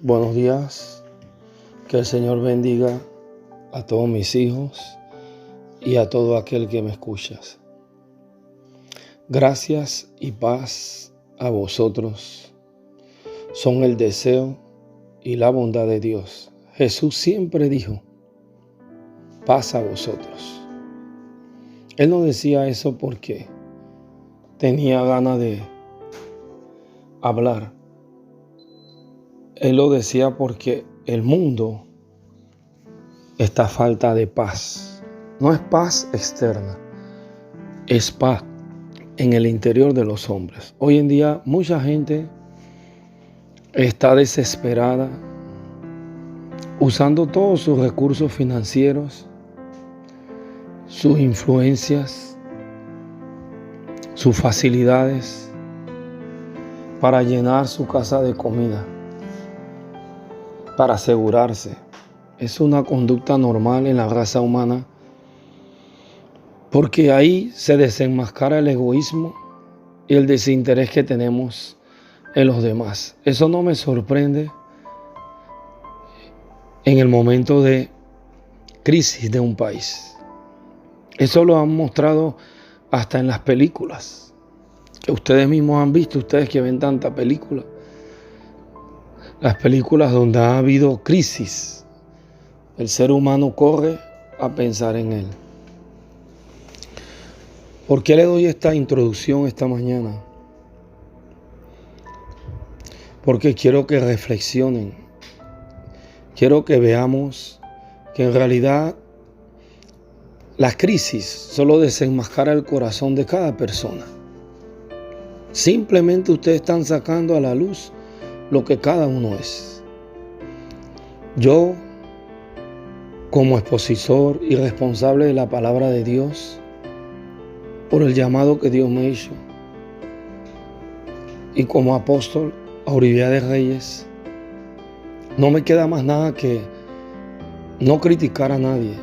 Buenos días, que el Señor bendiga a todos mis hijos y a todo aquel que me escuchas. Gracias y paz a vosotros son el deseo y la bondad de Dios. Jesús siempre dijo, paz a vosotros. Él no decía eso porque tenía ganas de hablar. Él lo decía porque el mundo está a falta de paz. No es paz externa, es paz en el interior de los hombres. Hoy en día mucha gente está desesperada, usando todos sus recursos financieros, sus influencias, sus facilidades para llenar su casa de comida, para asegurarse. Es una conducta normal en la raza humana, porque ahí se desenmascara el egoísmo y el desinterés que tenemos en los demás. Eso no me sorprende en el momento de crisis de un país. Eso lo han mostrado hasta en las películas, que ustedes mismos han visto, ustedes que ven tanta película. Las películas donde ha habido crisis, el ser humano corre a pensar en él. ¿Por qué le doy esta introducción esta mañana? Porque quiero que reflexionen. Quiero que veamos que en realidad la crisis solo desenmascara el corazón de cada persona. Simplemente ustedes están sacando a la luz lo que cada uno es. Yo, como expositor y responsable de la palabra de Dios, por el llamado que Dios me hizo, y como apóstol a Auribia de Reyes, no me queda más nada que no criticar a nadie,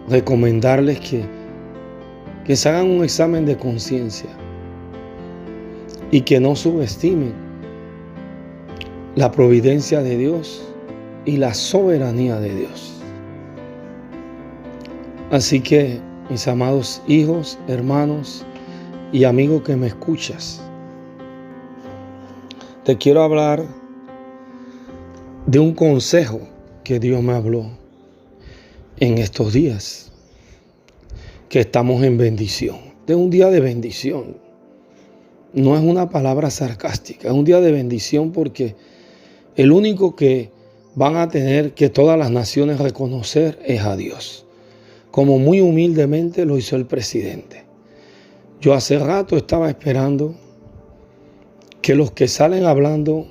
recomendarles que se hagan un examen de conciencia y que no subestimen la providencia de Dios y la soberanía de Dios. Así que, mis amados hijos, hermanos y amigos que me escuchas, te quiero hablar de un consejo que Dios me habló en estos días, que estamos en bendición. Este es un día de bendición. No es una palabra sarcástica, es un día de bendición porque el único que van a tener que todas las naciones reconocer es a Dios, como muy humildemente lo hizo el presidente. Yo hace rato estaba esperando que los que salen hablando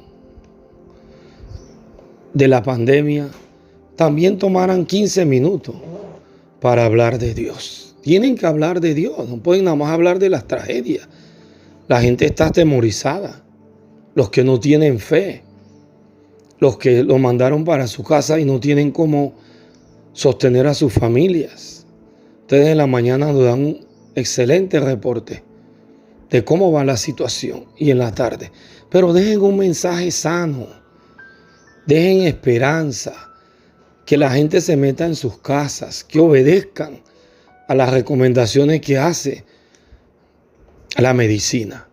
de la pandemia también tomaran 15 minutos para hablar de Dios. Tienen que hablar de Dios, no pueden nada más hablar de las tragedias. La gente está atemorizada, los que no tienen fe, los que lo mandaron para su casa y no tienen cómo sostener a sus familias. Ustedes en la mañana nos dan un excelente reporte de cómo va la situación y en la tarde. Pero dejen un mensaje sano, dejen esperanza, que la gente se meta en sus casas, que obedezcan a las recomendaciones que hace la medicina.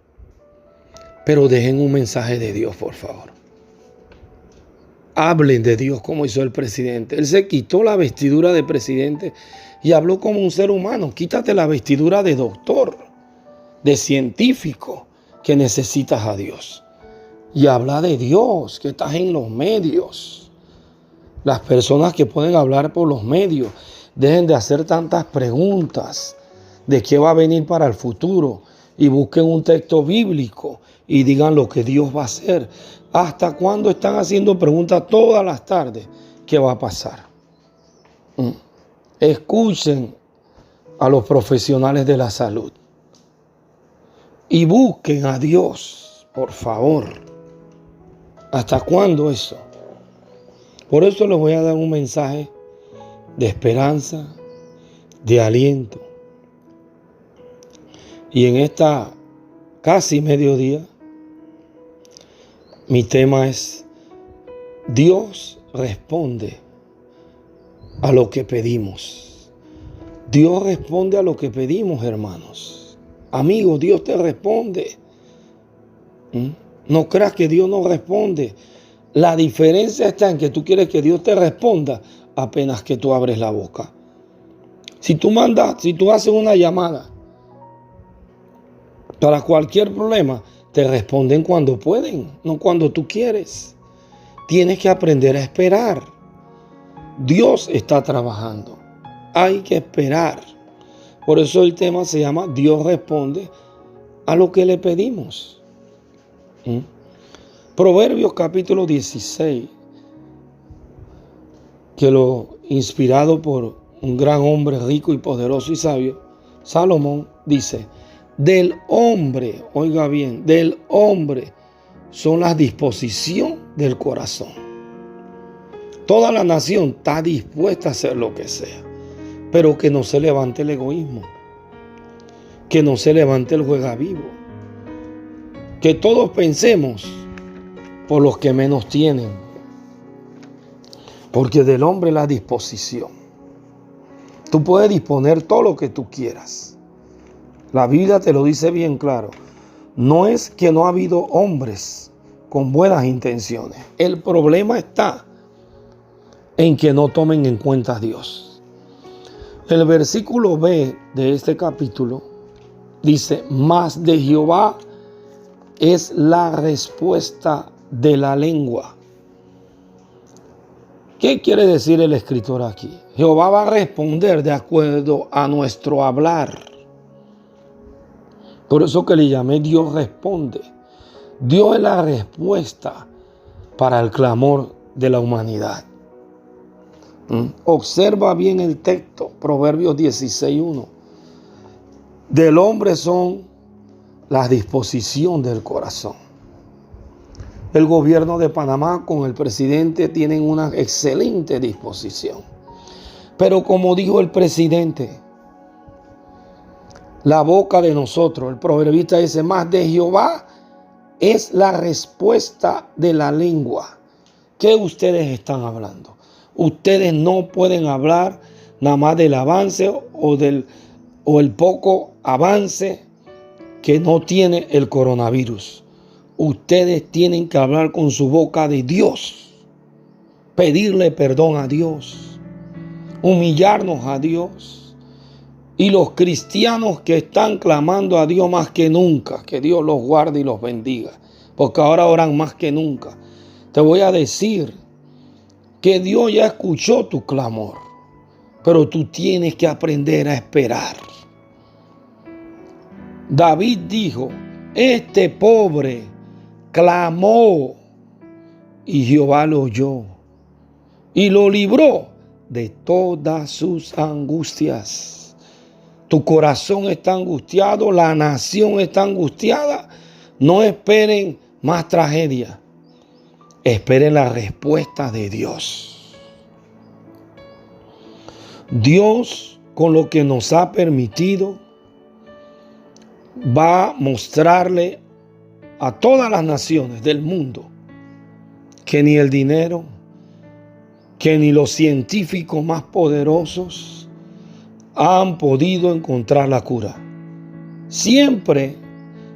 Pero dejen un mensaje de Dios, por favor. Hablen de Dios como hizo el presidente. Él se quitó la vestidura de presidente y habló como un ser humano. Quítate la vestidura de doctor, de científico, que necesitas a Dios. Y habla de Dios, que estás en los medios. Las personas que pueden hablar por los medios, dejen de hacer tantas preguntas de qué va a venir para el futuro y busquen un texto bíblico y digan lo que Dios va a hacer. ¿Hasta cuándo están haciendo preguntas todas las tardes? ¿Qué va a pasar? Escuchen a los profesionales de la salud y busquen a Dios, por favor. ¿Hasta cuándo eso? Por eso les voy a dar un mensaje de esperanza, de aliento. Y en esta casi mediodía, mi tema es Dios responde a lo que pedimos. Dios responde a lo que pedimos, hermanos. Amigos, Dios te responde. No creas que Dios no responde. La diferencia está en que tú quieres que Dios te responda apenas que tú abres la boca. Si tú haces una llamada para cualquier problema, te responden cuando pueden, no cuando tú quieres. Tienes que aprender a esperar. Dios está trabajando. Hay que esperar. Por eso el tema se llama Dios responde a lo que le pedimos. Proverbios capítulo 16, que lo inspirado por un gran hombre rico y poderoso y sabio, Salomón dice, del hombre, oiga bien, del hombre son la disposición del corazón. Toda la nación está dispuesta a hacer lo que sea, pero que no se levante el egoísmo, que no se levante el juega vivo, que todos pensemos por los que menos tienen, porque del hombre la disposición. Tú puedes disponer todo lo que tú quieras. La Biblia te lo dice bien claro. No es que no ha habido hombres con buenas intenciones. El problema está en que no tomen en cuenta a Dios. El versículo B de este capítulo dice, mas de Jehová es la respuesta de la lengua. ¿Qué quiere decir el escritor aquí? Jehová va a responder de acuerdo a nuestro hablar. Por eso que le llamé Dios responde. Dios es la respuesta para el clamor de la humanidad. Observa bien el texto, Proverbios 16:1. Del hombre son la disposición del corazón. El gobierno de Panamá con el presidente tienen una excelente disposición. Pero como dijo el presidente, la boca de nosotros, el proverbista dice, más de Jehová es la respuesta de la lengua. ¿Qué ustedes están hablando? Ustedes no pueden hablar nada más del avance o el poco avance que no tiene el coronavirus. Ustedes tienen que hablar con su boca de Dios, pedirle perdón a Dios, humillarnos a Dios. Y los cristianos que están clamando a Dios más que nunca, que Dios los guarde y los bendiga, porque ahora oran más que nunca. Te voy a decir que Dios ya escuchó tu clamor, pero tú tienes que aprender a esperar. David dijo, este pobre clamó y Jehová lo oyó y lo libró de todas sus angustias. Tu corazón está angustiado, la nación está angustiada. No esperen más tragedia. Esperen la respuesta de Dios. Dios, con lo que nos ha permitido, va a mostrarle a todas las naciones del mundo que ni el dinero, que ni los científicos más poderosos han podido encontrar la cura. Siempre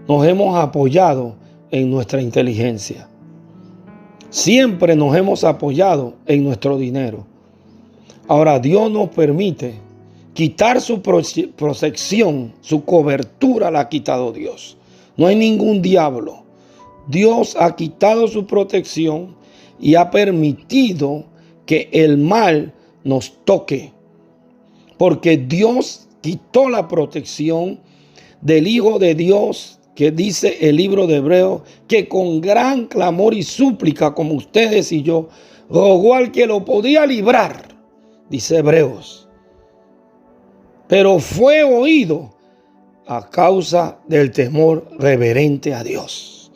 nos hemos apoyado en nuestra inteligencia. Siempre nos hemos apoyado en nuestro dinero. Ahora Dios nos permite quitar su protección, su cobertura la ha quitado Dios. No hay ningún diablo. Dios ha quitado su protección y ha permitido que el mal nos toque. Porque Dios quitó la protección del Hijo de Dios, que dice el libro de Hebreos, que con gran clamor y súplica, como ustedes y yo, rogó al que lo podía librar, dice Hebreos. Pero fue oído a causa del temor reverente a Dios.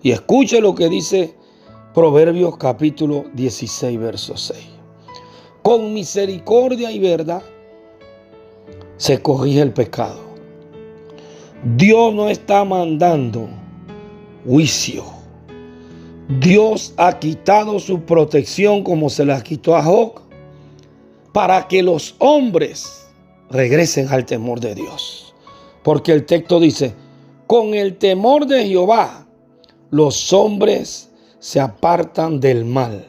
Y escuche lo que dice Proverbios capítulo 16, verso 6. Con misericordia y verdad se corrige el pecado. Dios no está mandando juicio. Dios ha quitado su protección como se la quitó a Job, para que los hombres regresen al temor de Dios. Porque el texto dice, con el temor de Jehová, los hombres se apartan del mal.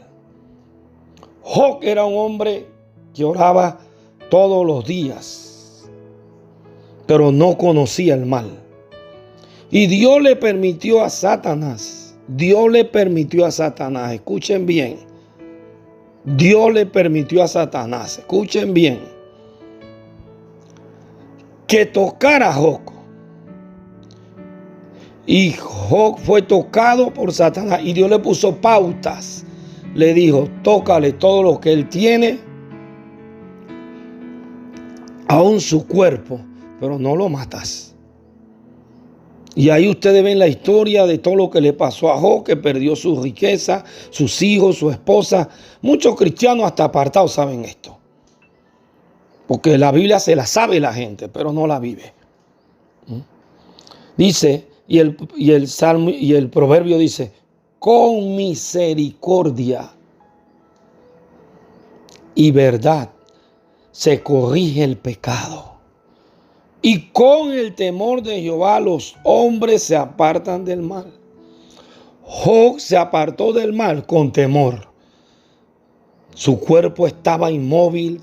Job era un hombre que oraba todos los días, pero no conocía el mal. Y Dios le permitió a Satanás, escuchen bien, Dios le permitió a Satanás, escuchen bien, que tocara a Job. Y Job fue tocado por Satanás y Dios le puso pautas. Le dijo, tócale todo lo que él tiene, aún su cuerpo, pero no lo matas. Y ahí ustedes ven la historia de todo lo que le pasó a Job, que perdió su riqueza, sus hijos, su esposa. Muchos cristianos hasta apartados saben esto. Porque la Biblia se la sabe la gente, pero no la vive. Dice, y el Salmo y el Proverbio dice, con misericordia y verdad se corrige el pecado. Y con el temor de Jehová los hombres se apartan del mal. Job se apartó del mal con temor. Su cuerpo estaba inmóvil,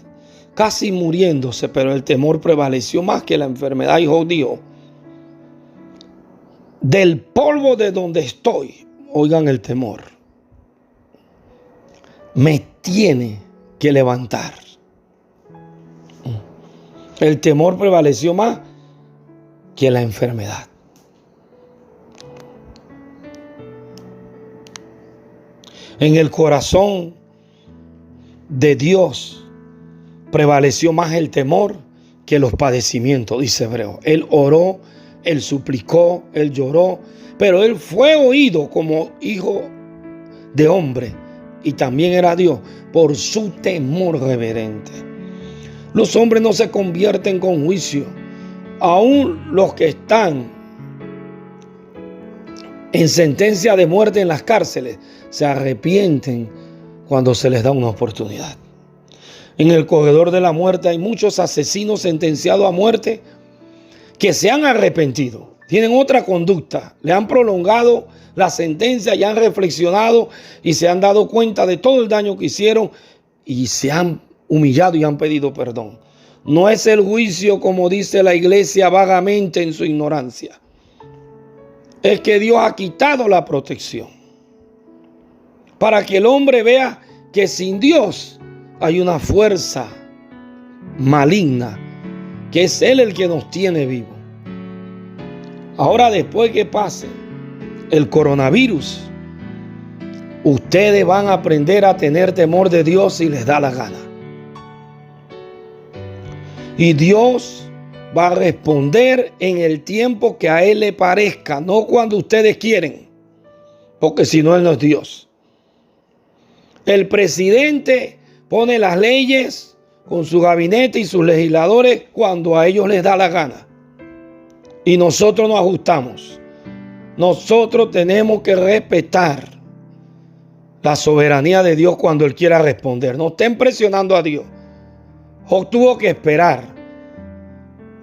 casi muriéndose, pero el temor prevaleció más que la enfermedad. Y Job dijo, del polvo de donde estoy, oigan el temor, me tiene que levantar. El temor prevaleció más que la enfermedad. En el corazón de Dios prevaleció más el temor que los padecimientos, dice Hebreo. Él oró, él suplicó, él lloró, pero él fue oído como hijo de hombre y también era Dios por su temor reverente. Los hombres no se convierten con juicio. Aún los que están en sentencia de muerte en las cárceles se arrepienten cuando se les da una oportunidad. En el corredor de la muerte hay muchos asesinos sentenciados a muerte que se han arrepentido, tienen otra conducta, le han prolongado la sentencia y han reflexionado y se han dado cuenta de todo el daño que hicieron y se han humillado y han pedido perdón. No es el juicio como dice la iglesia vagamente en su ignorancia. Es que Dios ha quitado la protección para que el hombre vea que sin Dios hay una fuerza maligna, que es Él el que nos tiene vivos. Ahora, después que pase el coronavirus, ustedes van a aprender a tener temor de Dios si les da la gana. Y Dios va a responder en el tiempo que a Él le parezca, no cuando ustedes quieren, porque si no, Él no es Dios. El presidente pone las leyes con su gabinete y sus legisladores cuando a ellos les da la gana. Y nosotros nos ajustamos. Nosotros tenemos que respetar la soberanía de Dios cuando Él quiera responder. No estén presionando a Dios. Job tuvo que esperar.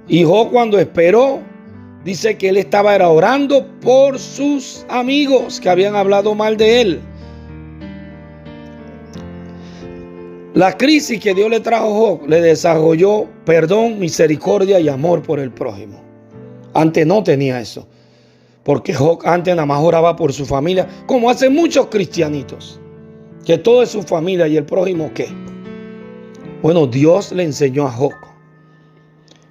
Y Job, cuando esperó, dice que él estaba orando por sus amigos que habían hablado mal de él. La crisis que Dios le trajo a Job le desarrolló perdón, misericordia y amor por el prójimo. Antes no tenía eso. Porque Job antes nada más oraba por su familia, como hacen muchos cristianitos, que todo es su familia y el prójimo ¿qué? Bueno, Dios le enseñó a Job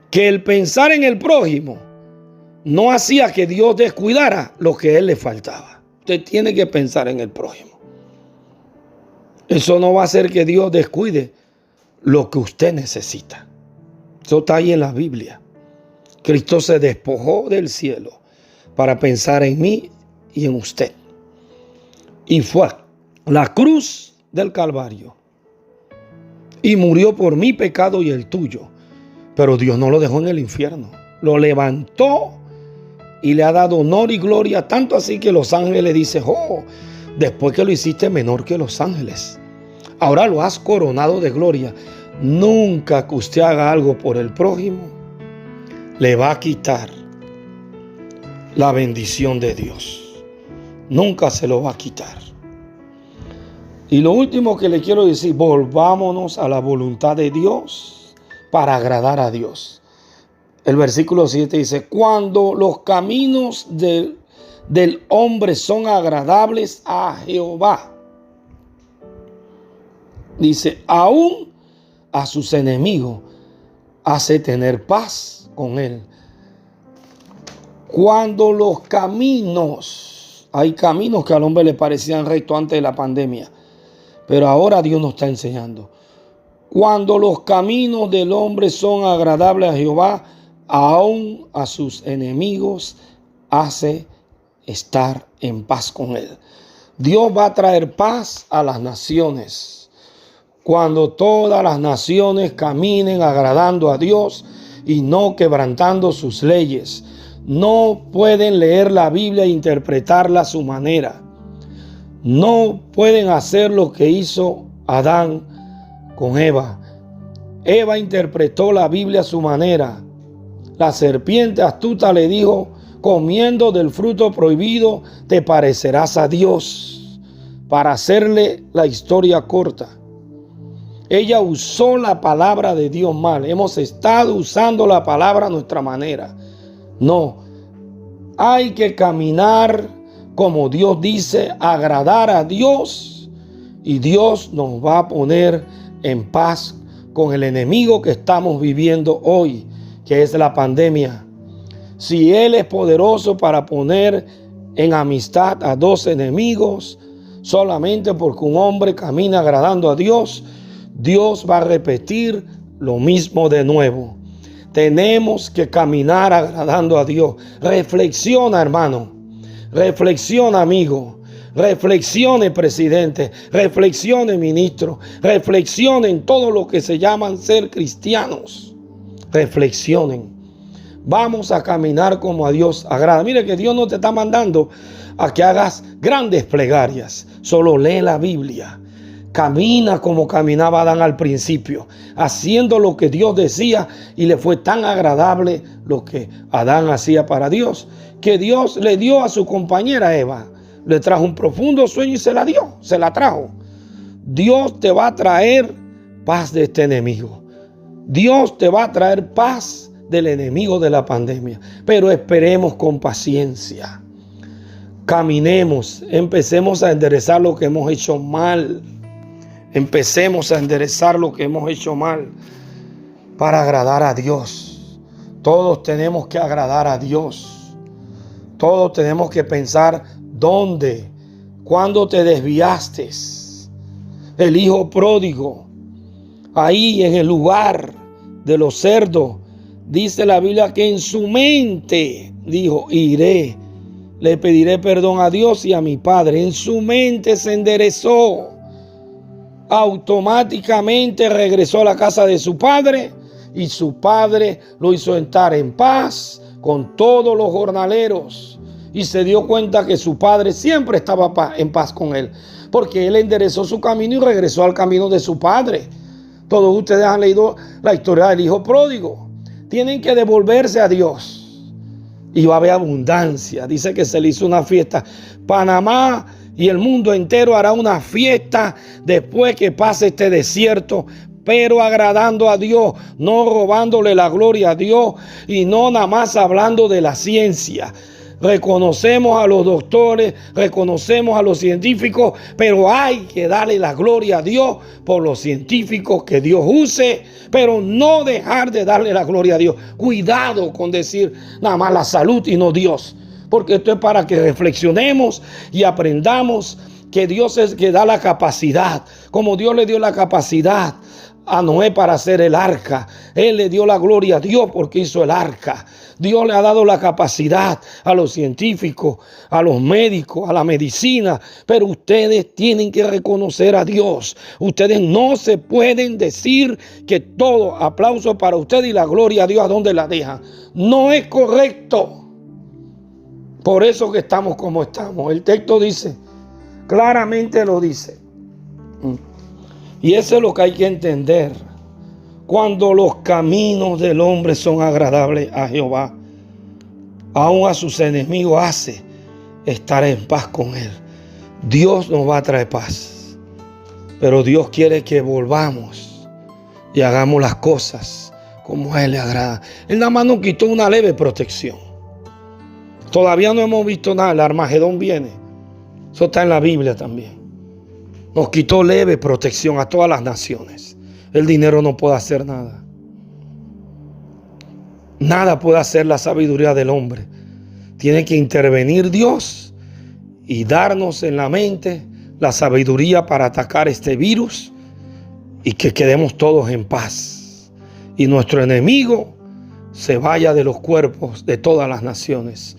que el pensar en el prójimo no hacía que Dios descuidara lo que a él le faltaba. Usted tiene que pensar en el prójimo. Eso no va a hacer que Dios descuide lo que usted necesita. Eso está ahí en la Biblia. Cristo se despojó del cielo para pensar en mí y en usted. Y fue a la cruz del Calvario y murió por mi pecado y el tuyo. Pero Dios no lo dejó en el infierno. Lo levantó y le ha dado honor y gloria, tanto así que los ángeles dicen, oh, después que lo hiciste menor que los ángeles. Ahora lo has coronado de gloria. Nunca que usted haga algo por el prójimo le va a quitar la bendición de Dios. Nunca se lo va a quitar. Y lo último que le quiero decir, volvámonos a la voluntad de Dios para agradar a Dios. El versículo 7 dice, cuando los caminos del hombre son agradables a Jehová, dice, aún a sus enemigos hace tener paz con él. Cuando los caminos, hay caminos que al hombre le parecían rectos antes de la pandemia, pero ahora Dios nos está enseñando. Cuando los caminos del hombre son agradables a Jehová, aún a sus enemigos hace estar en paz con él. Dios va a traer paz a las naciones. Cuando todas las naciones caminen agradando a Dios y no quebrantando sus leyes. No pueden leer la Biblia e interpretarla a su manera. No pueden hacer lo que hizo Adán con Eva. Eva interpretó la Biblia a su manera. La serpiente astuta le dijo, comiendo del fruto prohibido te parecerás a Dios. Para hacerle la historia corta, ella usó la palabra de Dios mal. Hemos estado usando la palabra a nuestra manera. No, hay que caminar como Dios dice, agradar a Dios, y Dios nos va a poner en paz con el enemigo que estamos viviendo hoy, que es la pandemia. Si Él es poderoso para poner en amistad a dos enemigos, solamente porque un hombre camina agradando a Dios, Dios va a repetir lo mismo de nuevo. Tenemos que caminar agradando a Dios. Reflexiona, hermano. Reflexiona, amigo. Reflexione, presidente. Reflexione, ministro. Reflexione en todo lo que se llaman ser cristianos. Reflexionen. Vamos a caminar como a Dios agrada. Mire que Dios no te está mandando a que hagas grandes plegarias. Solo lee la Biblia. Camina como caminaba Adán al principio, haciendo lo que Dios decía, y le fue tan agradable lo que Adán hacía para Dios, que Dios le dio a su compañera Eva, le trajo un profundo sueño y se la dio, se la trajo. Dios te va a traer paz de este enemigo. Dios te va a traer paz del enemigo de la pandemia, pero esperemos con paciencia. Caminemos, empecemos a enderezar lo que hemos hecho mal. Empecemos a enderezar lo que hemos hecho mal para agradar a Dios. Todos tenemos que agradar a Dios. Todos tenemos que pensar dónde, cuándo te desviaste. El hijo pródigo, ahí en el lugar de los cerdos, dice la Biblia que en su mente dijo, iré, le pediré perdón a Dios y a mi padre. En su mente se enderezó. Automáticamente regresó a la casa de su padre y su padre lo hizo entrar en paz con todos los jornaleros, y se dio cuenta que su padre siempre estaba en paz con él, porque él enderezó su camino y regresó al camino de su padre. Todos ustedes han leído la historia del hijo pródigo. Tienen que devolverse a Dios y va a haber abundancia. Dice que se le hizo una fiesta. Panamá y el mundo entero hará una fiesta después que pase este desierto, pero agradando a Dios, no robándole la gloria a Dios y no nada más hablando de la ciencia. Reconocemos a los doctores, reconocemos a los científicos, pero hay que darle la gloria a Dios por los científicos que Dios use, pero no dejar de darle la gloria a Dios. Cuidado con decir nada más la salud y no Dios. Porque esto es para que reflexionemos y aprendamos que Dios es que da la capacidad. Como Dios le dio la capacidad a Noé para hacer el arca, Él le dio la gloria a Dios porque hizo el arca. Dios le ha dado la capacidad a los científicos, a los médicos, a la medicina, pero ustedes tienen que reconocer a Dios. Ustedes no se pueden decir que todo aplauso para ustedes y la gloria a Dios, ¿a dónde la dejan? No es correcto. Por eso que estamos como estamos. El texto dice, Claramente lo dice. Y eso es lo que hay que entender. Cuando los caminos del hombre son agradables a Jehová, aún a sus enemigos hace estar en paz con él. Dios nos va a traer paz. Pero Dios quiere que volvamos y hagamos las cosas como a él le agrada. Él nada más nos quitó una leve protección. Todavía no hemos visto nada. El Armagedón viene. Eso está en la Biblia también. Nos quitó leve protección a todas las naciones. El dinero no puede hacer nada. Nada puede hacer la sabiduría del hombre. Tiene que intervenir Dios y darnos en la mente la sabiduría para atacar este virus y que quedemos todos en paz. Y nuestro enemigo se vaya de los cuerpos de todas las naciones.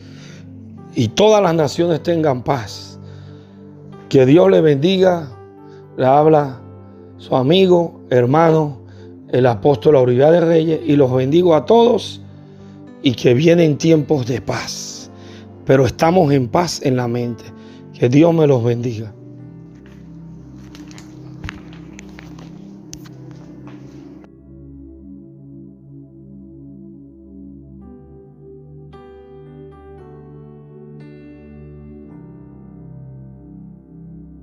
Y todas las naciones tengan paz. Que Dios le bendiga. Le habla su amigo, hermano, el apóstol Auribia de Reyes, y los bendigo a todos y que vienen tiempos de paz. Pero estamos en paz en la mente. Que Dios me los bendiga.